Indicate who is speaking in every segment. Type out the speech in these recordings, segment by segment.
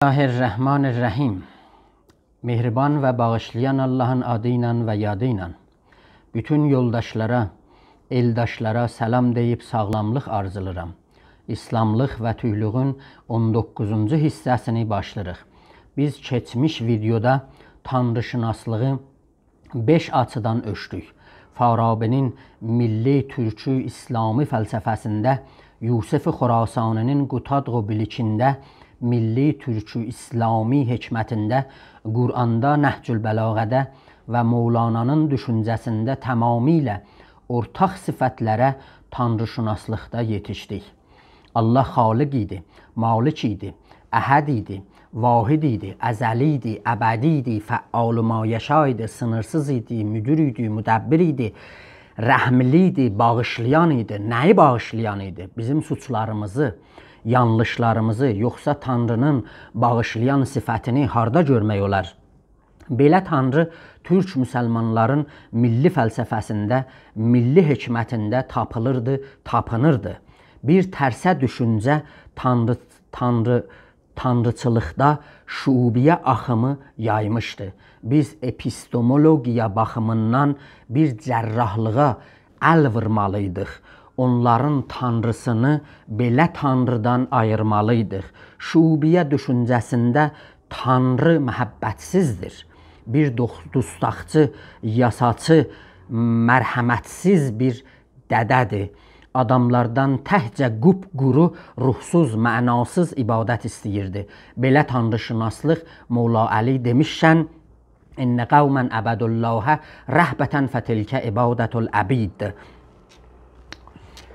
Speaker 1: Bismillahirrahmanirrahim. Mehriban və bağışlayan Allahın adı ilə və yadı ilə bütün yoldaşlara, eldaşlara salam deyib sağlamlıq arzuluram. İslamlıq və tüylüğün 19-cu hissəsini başlayırıq. Biz keçmiş videoda tanrışınaslığı 5 açıdan ölçdük. Farabinin milli türkü İslami fəlsəfəsində, Yusuf Xurasaninin Qutadğu bilikində, milli türkü İslami hikmətində, Qur'anda, Nəhcül Bəlağədə və Mevlana'nın düşüncəsində tamamilə ortaq sifətlərə tanrışınaslıqda yetişdik. Allah xaliq idi, malik idi, əhəd idi, vahid idi, əzəli idi, əbədi idi, fəal ma yəşa idi, sınırsız idi, müdür idi, müdəbbir idi, rəhmli idi, bağışlayan idi. Nəyi bağışlayan idi? Bizim suçlarımızı, yanlışlarımızı, yoxsa Tanrının bağışlayan sifətini harda görmək olar? Belə Tanrı Türk müsəlmanların milli fəlsəfəsində, milli hikmətində tapılırdı, tapınırdı. Bir tərsə düşüncə tanrıçılıqda şubiyyə axımı yaymışdı. Biz epistemologiya baxımından bir cərrahlığa əl vurmalıydıq. Onların tanrısını belə tanrıdan ayırmalıydıq. Şubiyyə düşüncəsində tanrı məhəbbətsizdir. Bir dustaqçı, yasaçı, mərhəmətsiz bir dədədir. Adamlardan təhcə qupquru, ruhsuz, mənasız ibadət istəyirdi. Belə tanrışınaslıq Molla Əli demişkən, İnnə qavmən əbədullahə rəhbətən fətilkə ibadətul əbid.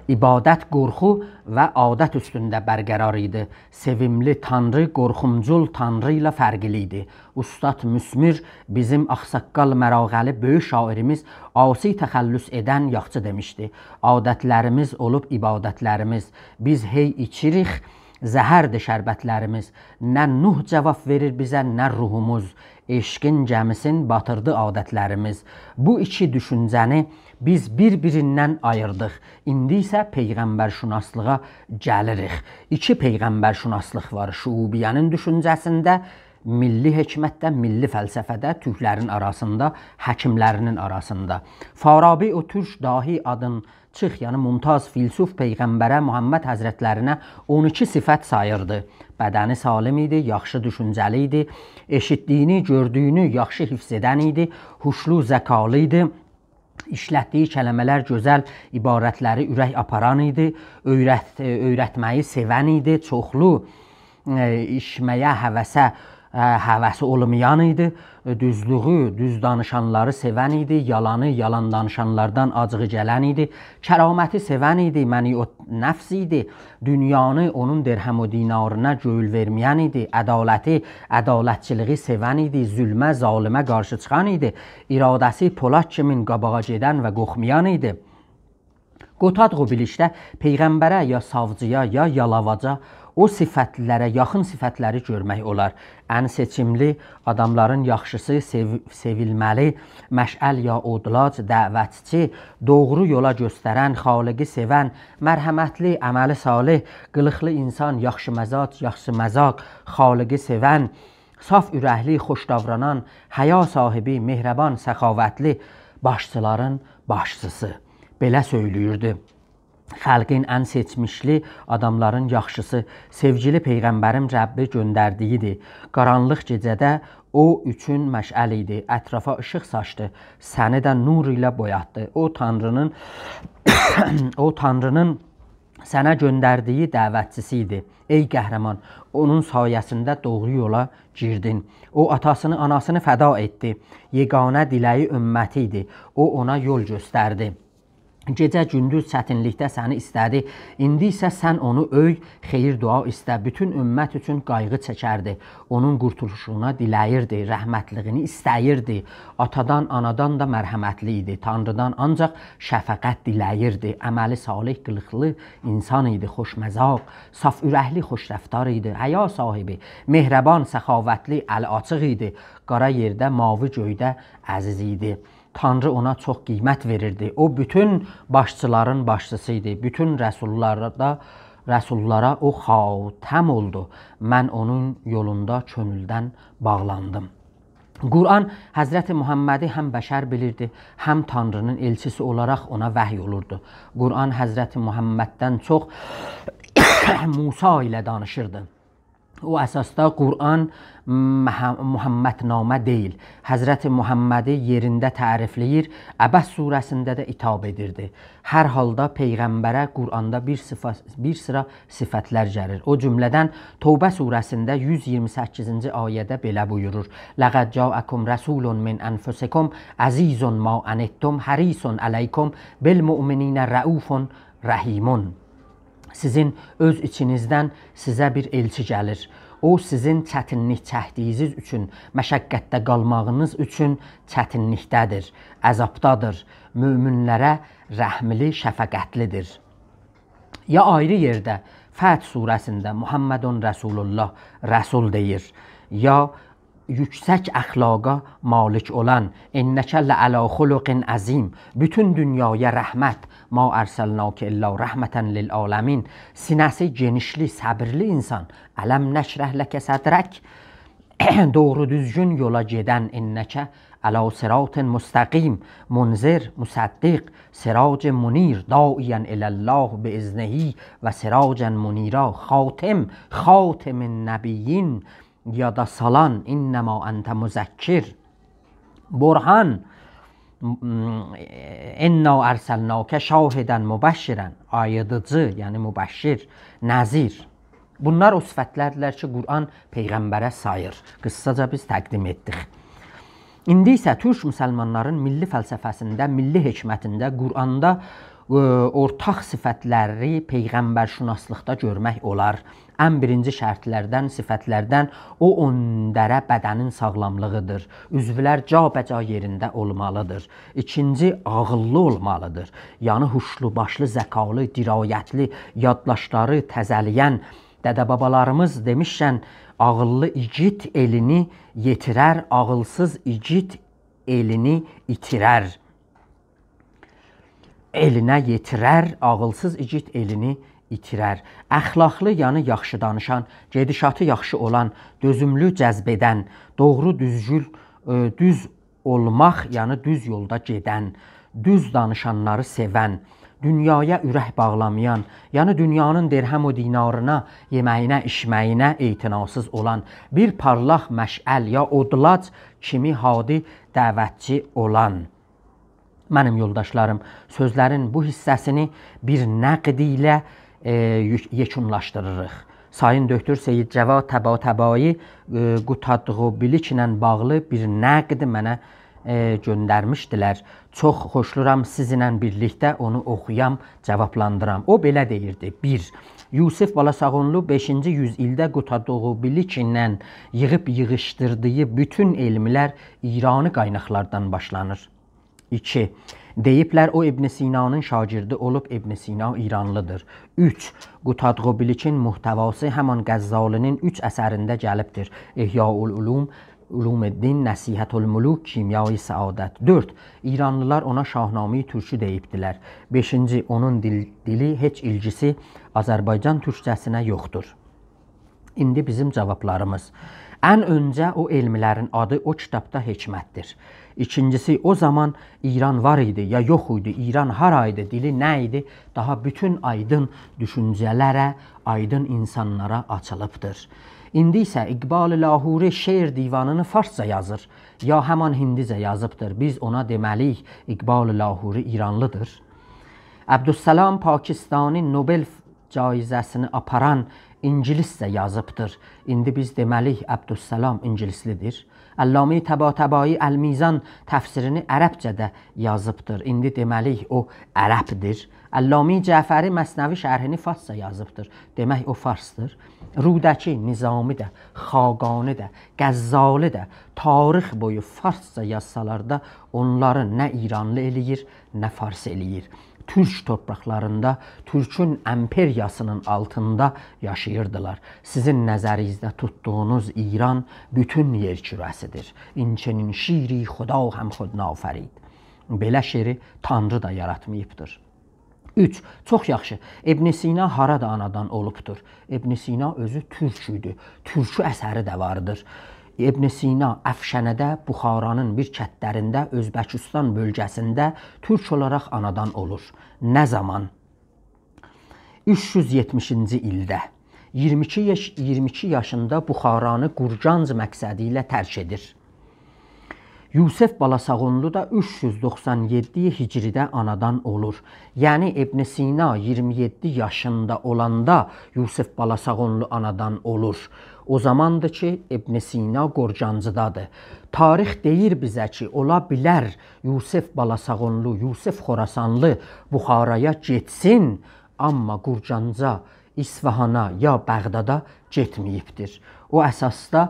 Speaker 1: İbadət qorxu və adət üstündə bərqərar idi. Sevimli Tanrı qorxumcul Tanrı ilə fərqli idi. Ustad Müsmir, bizim Ağsaqqal Mərağəli böyük şairimiz, asi təxəllüs edən yaxçı demişdi. Adətlərimiz olub ibadətlərimiz. Biz hey içirik, zəhərdir şərbətlərimiz. Nə Nuh cavab verir bizə, nə ruhumuz. Eşqin gəmisin batırdı adətlərimiz. Bu iki düşüncəni biz bir-birindən ayırdıq. İndi isə peyğəmbərşünaslığa gəlirik. İki peyğəmbərşünaslıq var. Şuubiyyənin düşüncəsində, milli hikmətdə, milli fəlsəfədə, türklərin arasında, həkimlərinin arasında. Farabi o türk dahi adın çıx, yəni mümtaz filsuf peyğəmbərə Muhammed Həzrətlərinə 12 sifət sayırdı. Bədəni salim idi, yaxşı düşüncəli idi, eşitdiyini, gördüyünü yaxşı hifz edən idi, huşlu, zəkalı idi, işlətdiyi kələmələr gözəl, ibarətləri ürək aparan idi, öyrətməyi sevən idi, çoxlu işməyə, həvəsi olmayan idi, düzlüğü, düz danışanları sevən idi, yalanı, yalan danışanlardan acığı gələn idi, kəraməti sevən idi, məniyyət nəfs idi, dünyanı onun dirhəm o dinarına göyül verməyən idi, ədaləti, ədalətçiliği sevən idi, zülmə, zalimə qarşı çıxan idi, iradəsi Polad kimin qabağa gedən və qoxmayan idi. Qutadğu bilikdə peyğəmbərə ya savcıya, ya yalavaca o sifətlərə, yaxın sifətləri görmək olar. Ən seçimli adamların yaxşısı sevilməli, məşəl ya odlac, dəvətçi, doğru yola göstərən, xaliqi sevən, mərhəmətli, əməli salih, qılıqlı insan, yaxşı məzac, yaxşı məzaq, xaliqi sevən, saf ürəkli, xoş davranan, həya sahibi, mehriban, səxavətli, başçıların başçısı. Belə söylüyürdü. Xalqin ən seçmişli adamların yaxşısı, sevgili Peyğəmbərim Rəbbi göndərdiyidir. Qaranlıq gecədə o üçün məşəl idi, ətrafa işıq saçdı, səni də nur ilə boyatdı. O Tanrının sənə göndərdiyi dəvətçisi idi. Ey qəhrəman, onun sayəsində doğru yola girdin. O atasını, anasını fəda etdi. Yeganə diləyi ümməti idi. O ona yol göstərdi. Gecə gündüz çətinlikdə səni istədi. İndi isə sən onu öy, xeyir dua istə. Bütün ümmət üçün qayğı çəkərdi. Onun qurtuluşuna diləyirdi, rəhmətliğini istəyirdi. Atadan, anadan da mərhəmətli idi. Tanrıdan ancaq şəfəqət diləyirdi. Əməli salih, qılıqlı insan idi, xoşməzaq, saf ürəkli, xoşrəftar idi. Həya sahibi, mehriban, səxavətli, əli açıq idi. Qara yerdə, mavi göydə əziz idi. Tanrı ona çox qiymət verirdi. O bütün başçıların başçısı idi. Bütün rəsullarda rəsullara o xatəm oldu. Mən onun yolunda könüldən bağlandım. Quran Həzrəti Muhammədi həm bəşər bilirdi, həm Tanrının elçisi olaraq ona vəhy olurdu. Quran Həzrəti Muhamməddən çox Musa ilə danışırdı. O əsasda Quran Muhammədnamə deyil. Həzrəti Muhammədi yerində tərifləyir, Əbəs surəsində də itab edirdi. Hər halda Peyğəmbərə Quranda bir sıra sifətlər gəlir. O cümlədən Tövbə surəsində 128-ci ayədə belə buyurur. Ləqəd cəəkum rəsulun min ənfusikum əzizun ma anittum harisun əleykum bil müminə rəufun rəhimun. Sizin öz içinizdən sizə bir elçi gəlir. O sizin çətinlik çəkdiyiniz üçün, məşəqqətdə qalmağınız üçün çətinlikdədir, əzabdadır, möminlərə rəhmli, şəfəqətlidir. Ya ayrı yerdə Fəth surəsində Muhammedun Rəsulullah rəsul deyir, ya yüksək əxlaqa malik olan innəkə lə'alə xuluqin əzim, bütün dünyaya rəhmət, ma ərsəlnəkə illə rəhmətən lil aləmin, sinəsi genişli, səbirli insan, ələm nəşrəh ləkə sədrək, doğru düzgün yola gedən innəkə ələ sıratın müstəqim, munzir, müsəddiq, siracın munir, daiyən iləllah biiznəhi və siracən munira, xatimin nəbiyyin, ya da salan innəma əntə müzəkkir, burhan inna ərsəlnəkə şahidən mübəşşirən, ayıdıcı, yəni mübəşşir, nəzir. Bunlar o sifətlərdirlər ki, Quran Peyğəmbərə sayır. Qıssaca biz təqdim etdik. İndi isə türk müsəlmanların milli fəlsəfəsində, milli hikmətində, Quranda ortaq sifətləri Peyğəmbərşünaslıqda görmək olar. Ən birinci şərtlərdən, sifətlərdən o öndərə bədənin sağlamlığıdır. Üzvlər cabəca yerində olmalıdır. İkinci, ağıllı olmalıdır. Yəni huşlu, başlı, zəkalı, dirayətli, yaddaşları təzəliyən dədə-babalarımız demişkən, ağıllı igid elini yetirər, ağılsız igid elini itirər. Elinə yetirər, ağılsız igid elini itirər. Əxlaqlı, yəni yaxşı danışan, gedişatı yaxşı olan, dözümlü cəzb edən, doğru düz olmaq, yəni düz yolda gedən, düz danışanları sevən, dünyaya ürək bağlamayan, yəni dünyanın dirhəm o dinarına, yeməyinə, içməyinə etinasız olan, bir parlaq məşəl ya odlac kimi hadi dəvətçi olan. Mənim yoldaşlarım, sözlərin bu hissəsini bir nəqd ilə yekunlaşdırırıq. Sayın Döktür Seyid Cəvad Təbatəbai Qutadğubiliklə bağlı bir nəqd mənə göndərmişdilər. Çox xoşluram sizinlə birlikdə onu oxuyam, cavablandıram. O belə deyirdi. 1. Yusif Balasağonlu 5-ci yüzildə Qutadğubiliklə yığıb yığışdırdığı bütün elmlər İrani qaynaqlardan başlanır. 2. Deyiblər o İbn Sina'nın şagirdi olub, İbn Sina İranlıdır. 3. Qutadğubilikin muhtəvası həman Qəzzalinin 3 əsərində gəlibdir. İhyaul Ulum, Ulumuddin, Nəsihətül Muluk, Kimyayı Səadət. 4. İranlılar ona Şahnamə-i Türkü deyibdilər. 5. Onun dili heç ilgisi Azərbaycan türkcəsinə yoxdur. İndi bizim cavablarımız. Ən öncə o elmlərin adı o kitabda hikmətdir. İkincisi, o zaman İran var idi ya yox idi, İran haraydı, dili nə idi, daha bütün aydın düşüncələrə, aydın insanlara açılıbdır. İndi isə İqbal-ı Lahuri şeir divanını farsca yazır, ya həman hindicə yazıbdır. Biz ona deməliyik, İqbal-ı Lahuri İranlıdır. Əbdüssalam Pakistani Nobel caizəsini aparan İngiliscə yazıbdır. İndi biz deməliyik, Əbdüssalam İngilislidir. Əlləmi Təbatəbai Əl-Mizan təfsirini ərəbcədə yazıbdır. İndi deməliyik, o ərəbdir. Əlləmi Cəfəri Məsnəvi şərhini farsca yazıbdır. Demək, o farsdır. Rudəki, Nizami də, Xaqani də, Qəzzali də tarix boyu farsca yazsalar da onları nə İranlı eləyir, nə fars eləyir. Türk torpaqlarında, Türkün imperiyasının altında yaşayırdılar. Sizin nəzərinizdə tutduğunuz İran bütün yer kürəsidir. İnçinin şiri xuda həm xud nafarid. Belə şeri Tanrı da yaratmayıbdır. 3. Çox yaxşı. İbn Sina harada anadan olubdur? İbn Sina özü türk idi. Türkü əsəri də vardır. İbn Sina Əfşənədə, Buxaranın bir kətlərində, Özbəkistan bölgəsində türk olaraq anadan olur. Nə zaman? 370-ci ildə. 22 yaşında Buxaranı Qurcanc məqsədi ilə tərk edir. Yusif Balasağonlu da 397 Hicridə anadan olur. Yəni İbn Sina 27 yaşında olanda Yusif Balasağonlu anadan olur. O zamandır ki İbn Sina Qorcancıdadır. Tarix deyir bizə ki, ola bilər Yusif Balasağonlu, Yusif Xorasanlı Buxaraya getsin, amma Qurcanca, İsfahana ya Bəğdada getməyibdir. O əsasda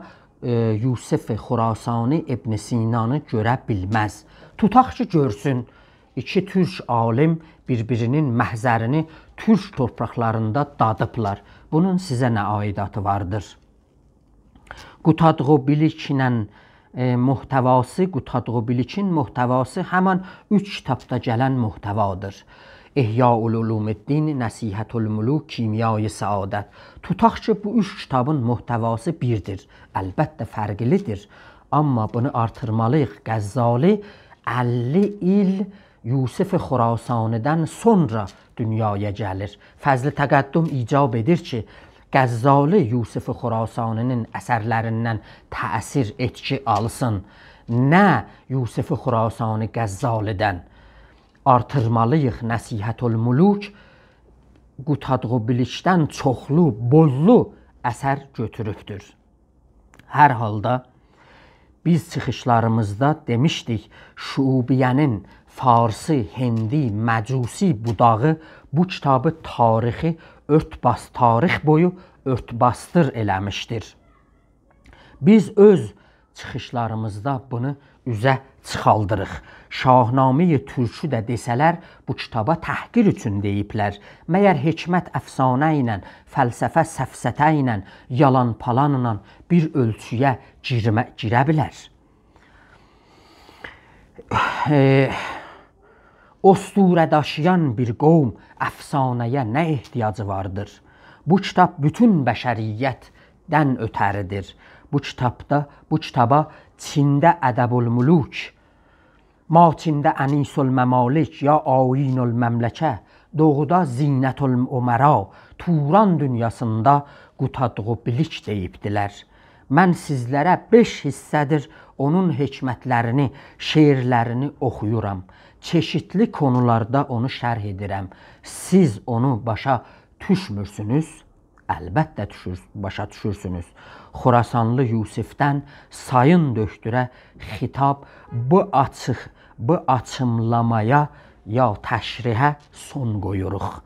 Speaker 1: Yusif Xorasani İbn Sinanı görə bilməz. Tutaq ki, görsün. İki türk alim bir-birinin məhzərini türk torpaqlarında dadıblar. Bunun sizə nə aidatı vardır? Qutadğubilikinin muhtəvası həmən 3 kitabda gələn muhtəvadır. İhya-ul-Ulumuddin, Nəsihətül-Muluk, Kimya-i Səadət. Tutaq ki, bu 3 kitabın muhtəvası birdir. Əlbəttə fərqlidir. Amma bunu artırmalıyıq. Qəzzali 50 il Yusif Xorasanidən sonra dünyaya gəlir. Fəzli təqəddüm icab edir ki, Qəzzali Yusif Xorasaninin əsərlərindən təsir etki alsın. Nə Yusif Xorasani Qəzzalidən? Artırmalıyıq. Nəsihətül-Muluk Qutadğubilikdən çoxlu, bollu əsər götürübdür. Hər halda biz çıxışlarımızda demişdik, Şubiyənin Farsi, Hindi, Məcusi budağı bu kitabı tarixi tarix boyu örtbasdır eləmişdir. Biz öz çıxışlarımızda bunu üzə çıxaldırıq. Şahnamə-i Türkü də desələr, bu kitaba təhqir üçün deyiblər. Məyər hikmət əfsanə ilə, fəlsəfə səfsətə ilə, yalan palanla bir ölçüyə girə bilər? Osturə daşıyan bir qovm əfsanəyə nə ehtiyacı vardır? Bu kitab bütün bəşəriyyətdən ötəridir. Bu kitaba Çində Ədəbül-Muluk, Çində Ənisül-Məmalik ya Ayinül-Məmləkə, Doğuda Zinətül-Umara, Turan dünyasında Qutadğubilik deyibdilər. Mən sizlərə 5 hissədir onun hikmətlərini, şeirlərini oxuyuram. Çeşitli konularda onu şərh edirəm. Siz onu başa düşmürsünüz? Əlbəttə başa düşürsünüz. Xorasanlı Yusifdən sayın döktürə xitab bu açımlamaya ya təşrihə son qoyuruq.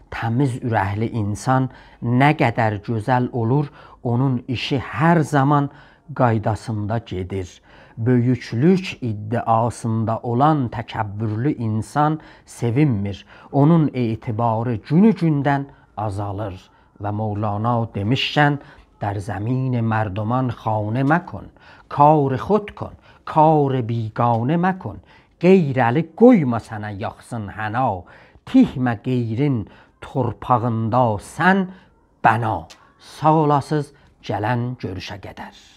Speaker 1: Təmiz ürəkli insan nə qədər gözəl olur, onun işi hər zaman qaydasında gedir. Böyüklük iddiasında olan təkəbbürlü insan sevinmir. Onun etibarı günü-gündən azalır. Və Mevlana demişkən, در زمین مردمان خانه مکن کار خود کن کار بیگانه مکن غیر əli qoyma sənə yaxsın həna tihmə qeyrin torpağında sən bəna. Sağ olasız, gələn görüşə qədər.